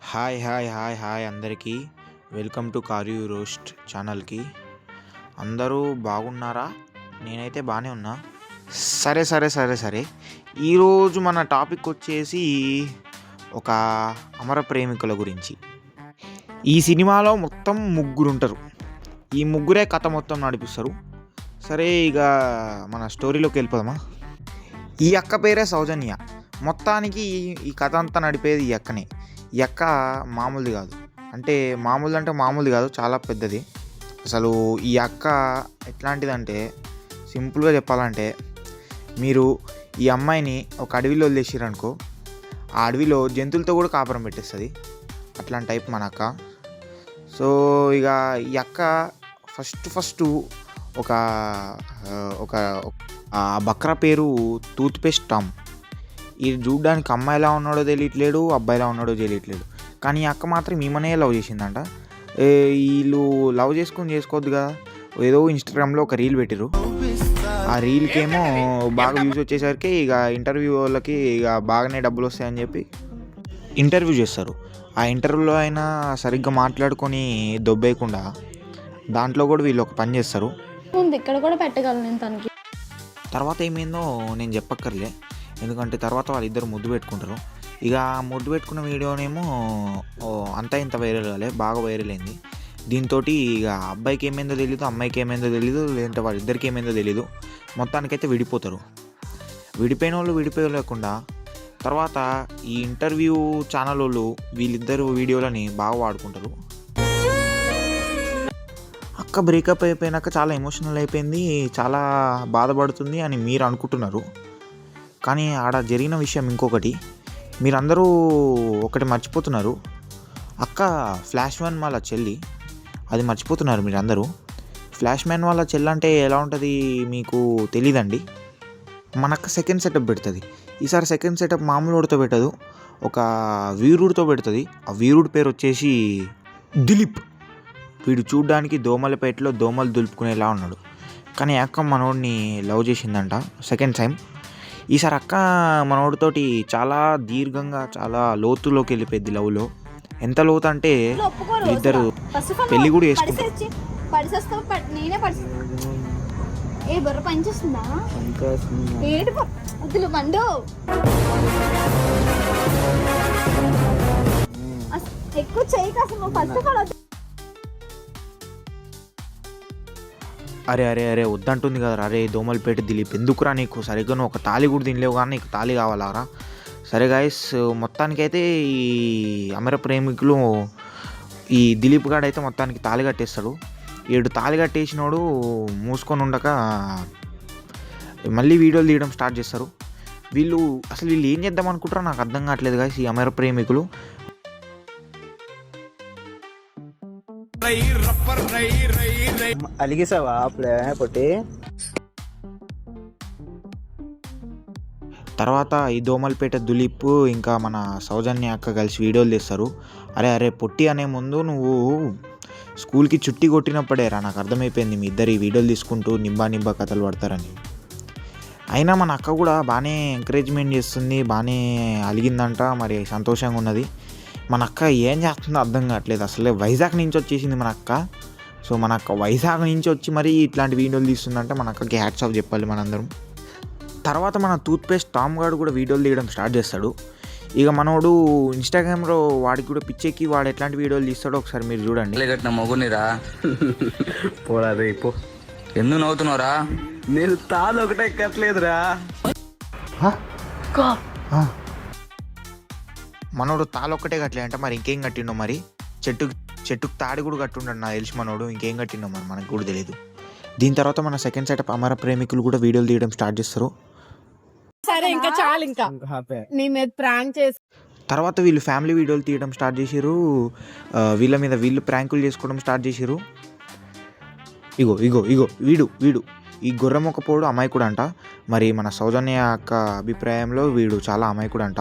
Hi hi hi hi అందరికీ welcome to కార్యూ roast ఛానల్కి. అందరూ బాగున్నారా? నేనైతే బాగానే ఉన్నా. సరే సరే సరే సరే ఈరోజు మన టాపిక్ వచ్చేసి ఒక అమర ప్రేమికుల గురించి. ఈ సినిమాలో మొత్తం ముగ్గురు ఉంటారు. ఈ ముగ్గురే కథ మొత్తం నడిపిస్తారు. సరే ఇక మన స్టోరీలోకి వెళ్ళిపోదామా. ఈ అక్క పేరే సౌజన్య. మొత్తానికి ఈ కథ అంతా నడిపేది ఈ అక్కనే. ఈ అక్క మామూలుది కాదు, అంటే మామూలుది కాదు, చాలా పెద్దది. అసలు ఈ అక్క ఎట్లాంటిదంటే, సింపుల్గా చెప్పాలంటే, మీరు ఈ అమ్మాయిని ఒక అడవిలో వదిలేసిరనుకో, ఆ అడవిలో జంతువులతో కూడా కాపురం పెట్టేస్తుంది. అట్లాంటి టైప్ మన అక్క. సో ఇక ఈ అక్క ఫస్ట్ ఒక ఒక బక్రా పేరు టూత్ పేస్ట్ టామ్. ఇది చూడ్డానికి అమ్మాయిలా ఉన్నాడో తెలియట్లేడు, అబ్బాయిలా ఉన్నాడో తెలియట్లేడు. కానీ ఈ అక్క మాత్రం ఈమెనే లవ్ చేసిందంట. వీళ్ళు లవ్ చేసుకోవద్దు కదా, ఏదో ఇన్స్టాగ్రామ్లో ఒక రీల్ పెట్టిరు. ఆ రీల్కేమో బాగా వ్యూస్ వచ్చేసరికి ఇక ఇంటర్వ్యూ వాళ్ళకి ఇక బాగానే డబ్బులు వస్తాయని చెప్పి ఇంటర్వ్యూ చేస్తారు. ఆ ఇంటర్వ్యూలో అయినా సరిగ్గా మాట్లాడుకొని దొబ్బేయకుండా దాంట్లో కూడా వీళ్ళు ఒక పని చేస్తారు. ఇక్కడ కూడా పెట్టగలను నేను తనకి. తర్వాత ఏమైందో నేను చెప్పక్కర్లే, ఎందుకంటే తర్వాత వాళ్ళిద్దరు ముద్దు పెట్టుకుంటారు. ఇక ముద్దు పెట్టుకున్న వీడియోనేమో అంతా ఇంత వైరల్ కాలే, బాగా వైరల్ అయింది. దీంతో ఇక అబ్బాయికి ఏమైందో తెలీదు, అమ్మాయికి ఏమైందో తెలీదు, లేదంటే వాళ్ళిద్దరికి ఏమైందో తెలీదు. మొత్తానికైతే విడిపోతారు. విడిపోయిన వాళ్ళు విడిపోలేకుండా తర్వాత ఈ ఇంటర్వ్యూ ఛానల్ వాళ్ళు వీళ్ళిద్దరు వీడియోలని బాగా వాడుకుంటారు. అక్క బ్రేకప్ అయిపోయినాక చాలా ఎమోషనల్ అయిపోయింది, చాలా బాధపడుతుంది అని మీరు అనుకుంటున్నారు. కానీ ఆడ జరిగిన విషయం ఇంకొకటి. మీరందరూ ఒకటి మర్చిపోతున్నారు. అక్క ఫ్లాష్ మ్యాన్ వాళ్ళ చెల్లి, అది మర్చిపోతున్నారు మీరందరూ. ఫ్లాష్ మ్యాన్ వాళ్ళ చెల్లి అంటే ఎలా ఉంటుంది మీకు తెలీదండి. మనక్క సెకండ్ సెటప్ పెడుతుంది. ఈసారి సెకండ్ సెటప్ మామూలుడితో పెట్టదు, ఒక వీరుడితో పెడుతుంది. ఆ వీరుడి పేరు వచ్చేసి దిలీప్. వీడు చూడ్డానికి దోమలపేటలో దోమలు దులుపుకునేలా ఉన్నాడు. కానీ అక్క మనోడిని లవ్ చేసిందంట సెకండ్ టైం. ఈసారి అక్క మనోడితోటి చాలా దీర్ఘంగా, చాలా లోతులోకి వెళ్ళిపోయింది లవ్లో. ఎంత లోతు అంటే ఇద్దరు పెళ్ళి కూడా చేసుకుంటారు. ఎక్కువ చేయి కాస్త ఫస్ట్ ఆఫ్ ఆల్. అరే అరే అరే వద్దంటుంది కదా. అరే దోమలపేట దిలీప్, ఎందుకురా నీకు? సరిగ్గా నువ్వు ఒక తాళి కూడా తినలేవు కానీ నీకు తాళి కావాలరా? సరే గాయస్, మొత్తానికైతే ఈ అమర ప్రేమికులు ఈ దిలీప్ గాడు అయితే మొత్తానికి తాళి కట్టేస్తాడు. ఏడు తాళి కట్టేసినోడు మూసుకొని ఉండక మళ్ళీ వీడియోలు తీయడం స్టార్ట్ చేస్తారు. వీళ్ళు ఏం చేద్దాం అనుకుంటారో నాకు అర్థం కావట్లేదు గాయస్. ఈ అమర ప్రేమికులు అలిగేసావా అప్పుడే పొట్టి? తర్వాత ఈ దోమలపేట దిలీప్ ఇంకా మన సౌజన్య అక్క కలిసి వీడియోలు తీస్తారు. అరే అరే పొట్టి అనే ముందు నువ్వు స్కూల్కి చుట్టి కొట్టినప్పుడేరా నాకు అర్థమైపోయింది మీ ఇద్దరు ఈ వీడియోలు తీసుకుంటూ నింబా కథలు పడతారని. అయినా మన అక్క కూడా బాగానే ఎంకరేజ్మెంట్ చేస్తుంది, బాగానే అలిగిందంట, మరి సంతోషంగా ఉన్నది. మన అక్క ఏం చేస్తుందో అర్థం కావట్లేదు. అసలే వైజాగ్ నుంచి వచ్చేసింది మన అక్క. సో మన అక్క వైజాగ్ నుంచి వచ్చి మరీ ఇట్లాంటి వీడియోలు తీస్తుందంటే మన అక్కకి హ్యాట్స్ ఆఫ్ చెప్పాలి మనందరం. తర్వాత మన టూత్పేస్ట్ టామ్ గాడు కూడా వీడియోలు తీయడం స్టార్ట్ చేస్తాడు. ఇక మనోడు ఇన్స్టాగ్రామ్లో వాడికి కూడా పిచ్చెక్కి వాడు ఎట్లాంటి వీడియోలు తీస్తాడో ఒకసారి మీరు చూడండి. కట్టిన మొగునిరా పోరాదే పో. ఎందుకు నవ్వుతున్నావురా? నేను తాను ఒకటే ఎక్కట్లేదురా. మనోడు తాళొక్కటే కట్టలే అంటే మరి ఇంకేం కట్టిండో, మరి చెట్టుకు తాడి కూడా కట్టుండడు నాకు తెలిసి. మనోడు ఇంకేం కట్టిండో మరి మనకు కూడా తెలియదు. దీని తర్వాత మన సెకండ్ సెటప్ అమర ప్రేమికులు కూడా వీడియోలు తీయడం స్టార్ట్ చేస్తారు. సరే ఇంకా చాలు, ఇంకా నీ మీద ప్రాంక్ చేసి తర్వాత వీళ్ళు ఫ్యామిలీ వీడియోలు తీయడం స్టార్ట్ చేసిర్రు. వీళ్ళ మీద వీళ్ళు ప్రాంకులు చేసుకోవడం స్టార్ట్ చేసిర్రు. ఇగో ఇగో ఇగో వీడు ఈ గొర్రెమొక్కపోడు అమాయకుడు అంట. మరి మన సౌజన్య అక్క అభిప్రాయంలో వీడు చాలా అమాయకుడు అంట.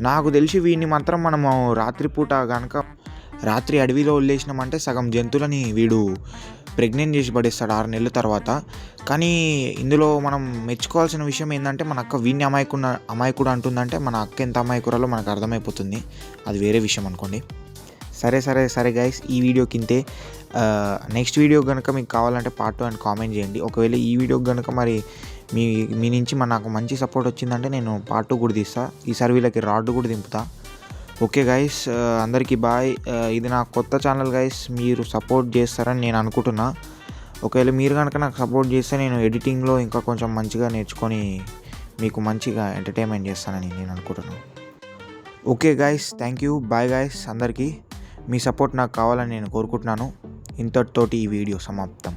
నాకు తెలిసి వీడిని మాత్రం మనము రాత్రిపూట కనుక రాత్రి అడవిలో వదిలేసినామంటే సగం జంతువులని వీడు ప్రెగ్నెంట్ చేసి పడేస్తాడు 6 నెలల తర్వాత. కానీ ఇందులో మనం మెచ్చుకోవాల్సిన విషయం ఏంటంటే మన అక్క వీడిని అమాయకుడు అంటుందంటే మన అక్క ఎంత అమాయకురాలో మనకు అర్థమైపోతుంది. అది వేరే విషయం అనుకోండి. సరే గైస్, ఈ వీడియోకి ఇంతే. నెక్స్ట్ వీడియో కనుక మీకు కావాలంటే పార్ట్ 2 అని కామెంట్ చేయండి. ఒకవేళ ఈ వీడియోకి కనుక మరి మీ నుంచి నాకు మంచి సపోర్ట్ వచ్చిందంటే నేను పార్ట్ 2 కూడా తీస్తా. ఈసారి వీళ్ళకి రాడ్ కూడా దింపుతా. ఓకే గైస్, అందరికీ బాయ్. ఇది నా కొత్త ఛానల్ గైస్, మీరు సపోర్ట్ చేస్తారని నేను అనుకుంటున్నా. ఒకవేళ మీరు కనుక నాకు సపోర్ట్ చేస్తే నేను ఎడిటింగ్లో ఇంకా కొంచెం మంచిగా నేర్చుకొని మీకు మంచిగా ఎంటర్టైన్మెంట్ చేస్తానని నేను అనుకుంటున్నాను. Okay guys, thank you, bye guys. అందరికీ మీ సపోర్ట్ నాకు కావాలని నేను కోరుకుంటున్నాను. ఇంతటితోటి ఈ వీడియో సమాప్తం.